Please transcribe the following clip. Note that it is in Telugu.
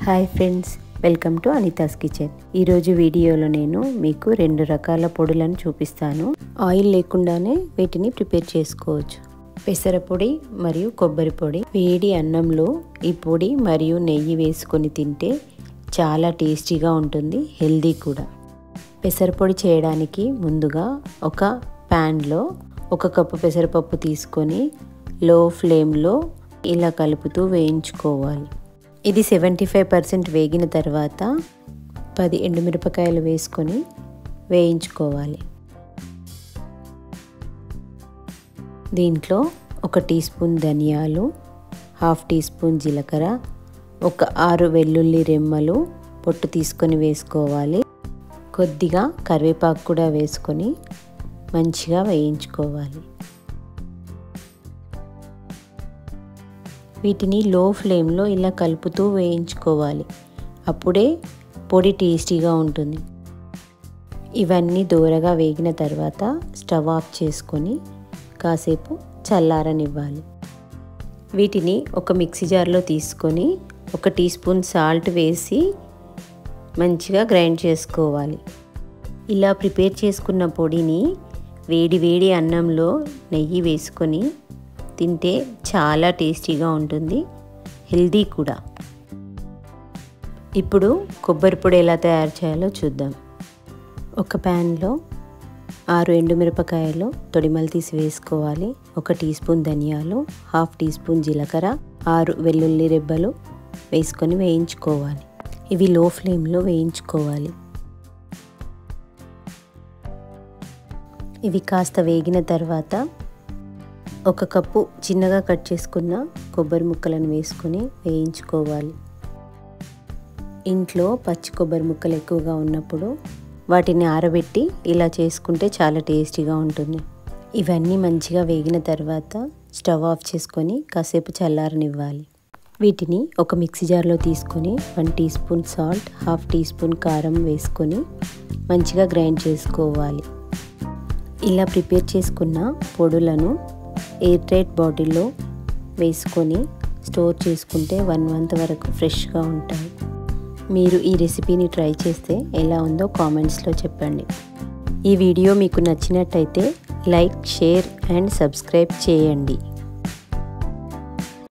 Hi friends, welcome to Anita's kitchen. ఈరోజు వీడియోలో నేను మీకు 2 రకాల పొడులను చూపిస్తాను. ఆయిల్ లేకుండానే వీటిని ప్రిపేర్ చేసుకోవచ్చు. పెసరపొడి మరియు కొబ్బరి పొడి. వేడి అన్నంలో ఈ పొడి మరియు నెయ్యి వేసుకొని తింటే చాలా టేస్టీగా ఉంటుంది, హెల్దీ కూడా. పెసరపొడి చేయడానికి ముందుగా ఒక ప్యాన్లో 1 కప్పు పెసరపప్పు తీసుకొని లో ఫ్లేమ్లో ఇలా కలుపుతూ వేయించుకోవాలి. ఇది 75% వేగిన తర్వాత 10 ఎండుమిరపకాయలు వేసుకొని వేయించుకోవాలి. దీంట్లో 1 టీ స్పూన్ ధనియాలు, 1/2 టీ స్పూన్ జీలకర్ర, 6 వెల్లుల్లి రెమ్మలు పొట్టు తీసుకొని వేసుకోవాలి. కొద్దిగా కరివేపాకు కూడా వేసుకొని మంచిగా వేయించుకోవాలి. వీటిని లో ఫ్లేమ్లో ఇలా కలుపుతూ వేయించుకోవాలి. అప్పుడే పొడి టేస్టీగా ఉంటుంది. ఇవన్నీ దూరగా వేగిన తర్వాత స్టవ్ ఆఫ్ చేసుకొని కాసేపు చల్లారనివ్వాలి. వీటిని ఒక మిక్సీ జార్లో తీసుకొని 1 టీ స్పూన్ సాల్ట్ వేసి మంచిగా గ్రైండ్ చేసుకోవాలి. ఇలా ప్రిపేర్ చేసుకున్న పొడిని వేడి వేడి అన్నంలో నెయ్యి వేసుకొని తింటే చాలా టేస్టీగా ఉంటుంది, హెల్దీ కూడా. ఇప్పుడు కొబ్బరి పొడి ఎలా తయారు చేయాలో చూద్దాం. ఒక ప్యాన్లో 6 ఎండుమిరపకాయలు తొడిమలు తీసి వేసుకోవాలి. 1 టీ స్పూన్ ధనియాలు, 1/2 టీ స్పూన్ జీలకర్ర, 6 వెల్లుల్లి రెబ్బలు వేసుకొని వేయించుకోవాలి. ఇవి లో ఫ్లేమ్లో వేయించుకోవాలి. ఇవి కాస్త వేగిన తర్వాత 1 కప్పు చిన్నగా కట్ చేసుకున్న కొబ్బరి ముక్కలను వేసుకొని వేయించుకోవాలి. ఇంట్లో పచ్చి కొబ్బరి ముక్కలు ఎక్కువగా ఉన్నప్పుడు వాటిని ఆరబెట్టి ఇలా చేసుకుంటే చాలా టేస్టీగా ఉంటుంది. ఇవన్నీ మంచిగా వేగిన తర్వాత స్టవ్ ఆఫ్ చేసుకొని కాసేపు చల్లారనివ్వాలి. వీటిని ఒక మిక్సీ జార్లో తీసుకొని 1 teaspoon salt, 1/2 teaspoon కారం వేసుకొని మంచిగా గ్రైండ్ చేసుకోవాలి. ఇలా ప్రిపేర్ చేసుకున్న పొడులను ఎయిర్ టైట్ బాటిల్లో వేసుకొని స్టోర్ చేసుకుంటే 1 మంత్ వరకు ఫ్రెష్గా ఉంటాయి. మీరు ఈ రెసిపీని ట్రై చేస్తే ఎలా ఉందో కామెంట్స్లో చెప్పండి. ఈ వీడియో మీకు నచ్చినట్టయితే లైక్, షేర్ అండ్ సబ్స్క్రైబ్ చేయండి.